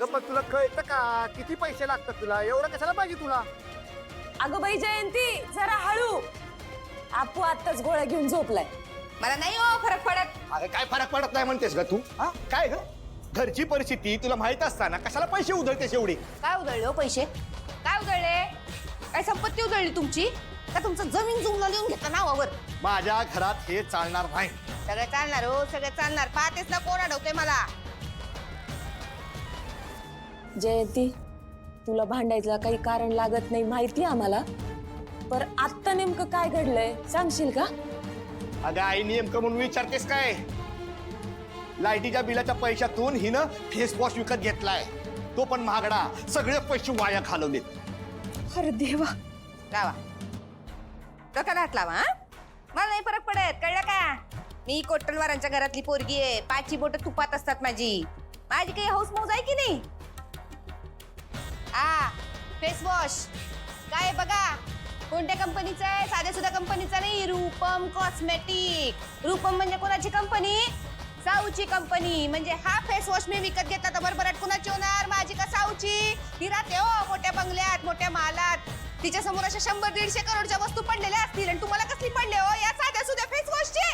अगं पण तुला कळतं का किती पैसे लागतात तुला? एवढं कशाला पाहिजे तुला? अगं बाई जयंती जरा हळू. आपू आत्ताच गोळ्या घेऊन झोपलाय. मला नाही हो फरक पडत. अरे काय फरक पडत नाही म्हणतेस का तू? हा काय ग? घरची परिस्थिती तुला माहित असताना कशाला पैसे उधळतेस एवढी? काय उधळले हो पैसे? काय उधळले? काय संपत्ती उधळली तुमची? का तुमचं जमीन जुमला लिहून घेतलं नावावर? माझ्या घरात हे चालणार नाही. सगळं चालणार हो, सगळं चालणार. पाहतेच ना कोण अडवते मला. जयंती तुला भांडायचं काही कारण लागत नाही माहिती आम्हाला, पर आत्ता नेमकं काय घडलंय सांगशील का? अगं आई नेमकं म्हणून विचारतेस काय? लाईटीच्या बिलाच्या पैशातून हिनं फेस वॉश विकत घेतलाय, तो पण महागडा. सगळे पैसे वाया घालवलेत. अरे देवा. लावा डोक्याला हात लावा. हा मला नाही फरक पडत, कळलं का? मी कोटलवारांच्या घरातली पोरगी आहे. पाचची बोट तुपात असतात माझी. माझी काही हौस मौज आहे की नाही? फेस वॉश काय बघा, कोणत्या कंपनीचं आहे? साध्या सुद्धा कंपनीचा नाही, रूपम कॉस्मेटिक. रूपम म्हणजे कोणाची कंपनी? साऊची कंपनी. म्हणजे हा फेस वॉश मी विकत घेतला तर बरोबर कुणाची होणार? माझी का साऊची? ती राहते हो मोठ्या बंगल्यात, मोठ्या महालात. तिच्या समोर अशा 100-150 करोडच्या वस्तू पडलेल्या असतील आणि तुम्हाला कसली पडले हो या साध्या सुद्धा फेस वॉशची?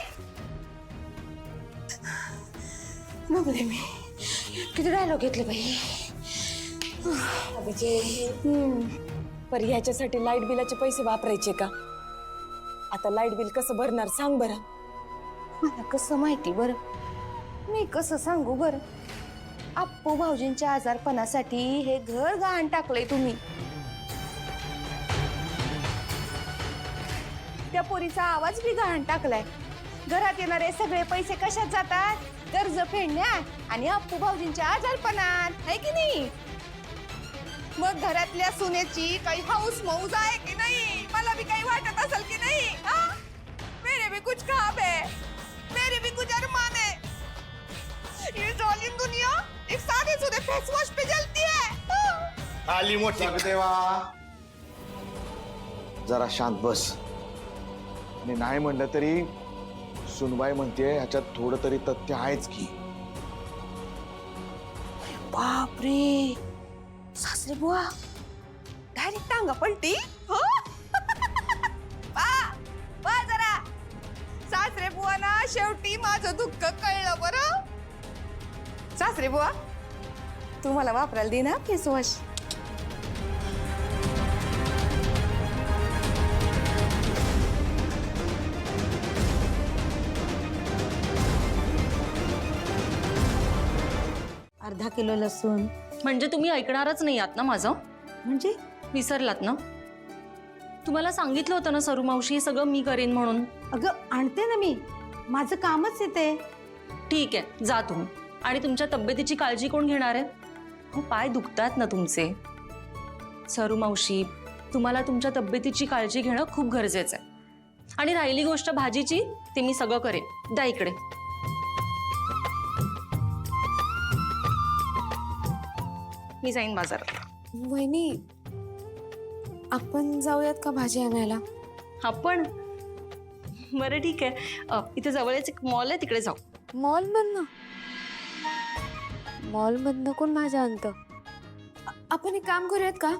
नवले मी किती डायलॉग घेतले बाई. पर ह्याच्यासाठी लाईट बिलाचे पैसे वापरायचे का? आता लाईट बिल कसं भरणार सांग बरं. मला कसं माहिती बरं? मी कसं सांगू बरं? आप्पू भाऊजींच्या आजारपणासाठी हे घर गहाण टाकलंय तुम्ही. त्या पोरीचा आवाज बी गहाण टाकलाय. घरात येणारे सगळे पैसे कशात जातात? कर्ज फेडण्यात आणि आप्पू भाऊजींच्या आजारपणात, है की नाही? मग घरातल्या सुनेची काही हौस मौज आहे की नाही? मला भी काही वाटत असेल की नाही? मेरे भी कुछ ख्वाब है, मेरे भी कुछ अरमान है. ये जालिम दुनिया एक सादे सुदे फेस वॉश पे जलती है. आली मोठी देवा. जरा शांत बस. आणि नाही म्हणलं तरी सुनबाई म्हणते ह्याच्यात थोडं तरी तथ्य आहेच की. बापरे, सासरे बुवा डायरेक्ट टांगा पलटी. हो पा जरा सासरे बुवा ना, शेवटी माझं दुःख कळलं बरं. सासरे बुवा तुम्हाला वापरायला दे ना फेस वॉश. अर्धा किलो लसूण. म्हणजे तुम्ही ऐकणारच नाही आहात ना माझं? म्हणजे विसरलात ना? तुम्हाला सांगितलं होतं ना सरू मावशी हे सगळं मी करेन म्हणून. अगं आणते ना मी, माझं कामच येते. ठीक आहे जा तुम्ही. आणि तुमच्या तब्येतीची काळजी कोण घेणार आहे? हो पाय दुखतात ना तुमचे. सरू मावशी तुम्हाला तुमच्या तब्येतीची काळजी घेणं खूप गरजेचं आहे. आणि राहिली गोष्ट भाजीची, ते मी सगळं करेन. द्या इकडे. मी जाईन बाजारात. वहिनी आपण जाऊयात का भाजी आणायला? आपण बरं ठीक आहे. इथे जवळच एक मॉल आहे, तिकडे जाऊ. मॉल मधनं कोण भाज्या आणतं? आपण एक काम करूयात का?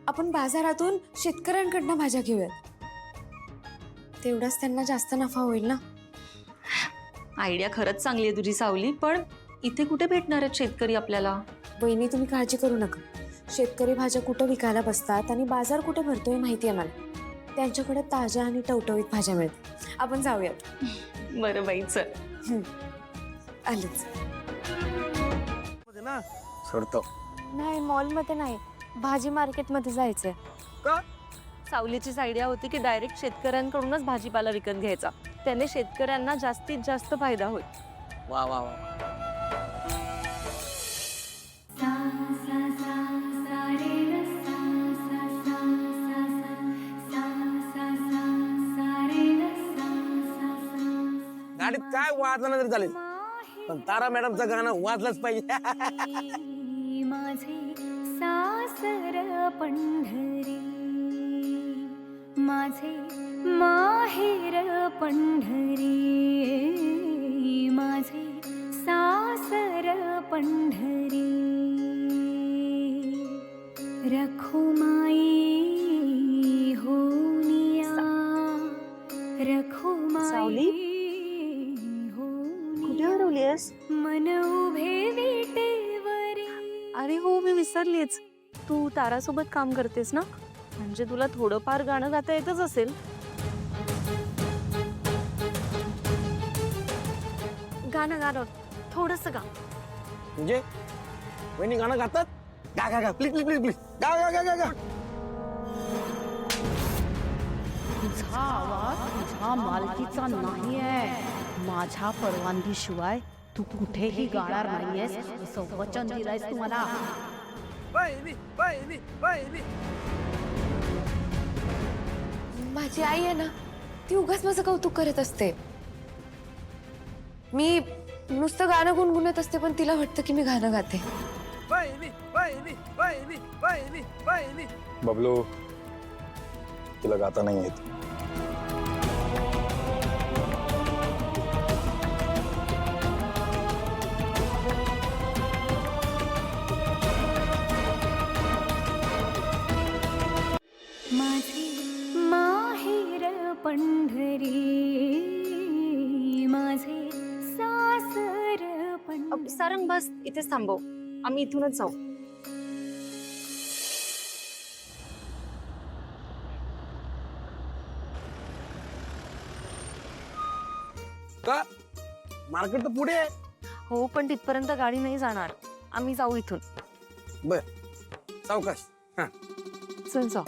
आपण बाजारातून शेतकऱ्यांकडनं भाज्या घेऊयात. तेवढाच त्यांना जास्त नफा होईल ना. आयडिया खरंच चांगली आहे तुझी सावली, पण इथे कुठे भेटणार आहेत शेतकरी आपल्याला? वहिनी तुम्ही काळजी करू नका. शेतकरी भाज्या कुठं विकायला बसतात आणि बाजार कुठे भरतोय माहिती आहे मला. त्यांच्याकडे ताज्या आणि टवटवीत भाज्या मिळतात. आपण जाऊयात. बरं बाई चल. आलेच. ना सोडतो. नाही मॉलमध्ये नाही, भाजी मार्केटमध्ये जायचंय. का? सावलीचीच आयडिया होती की डायरेक्ट शेतकऱ्यांकडूनच भाजीपाला विकत घ्यायचा. त्याने शेतकऱ्यांना जास्तीत जास्त फायदा होईल. वा वा वा. गाडीत काय वाजलं नाही तरी चालेल, पण तारा मॅडमचं गाणं वाजलंच पाहिजे. माझे सासर पंढरी, माझे माहेर पंढरी, माझे सासर पंढरी. रखुमाई होनिया सावली? रखुमाई कुठे हरवलीस? मन उभे विटेवरी. अरे हो, मी विसरलीच. तू तारासोबत काम करतेस ना, म्हणजे तुला थोडंफार गाणं गाता येतच असेल. गाणं गाणं थोडस गा. म्हणजे वहिनी गाणं गातात? गा गा गा प्लीज प्लीज प्लीज प्लीज गा गा गा गा गा. तुझा आवाज तुझ्या मालकीचा नाहीये. माझ्या परवानगीशिवाय तू कुठेही गाणार नाहीयेस असं वचन दिलंयस तू मला. वहिनी वहिनी वहिनी. माझी आई आहे ना, ती उगाच माझं कौतुक करत असते. मी नुसतं गाणं गुणगुणत असते, पण तिला वाटतं की मी गाणं गाते. वहिनी वहिनी वहिनी वहिनी वहिनी. बबलू, तिला गाता नाही येत. माझे माहेर पंढरी माझे सासर पंढरी. सारंग बस इथेच थांबव, आम्ही इथूनच जाऊ. का मार्केट तर पुढे आहे. हो, पण तिथपर्यंत गाडी नाही जाणार. आम्ही जाऊ इथून. बर सावकाश. हा चल जाऊ.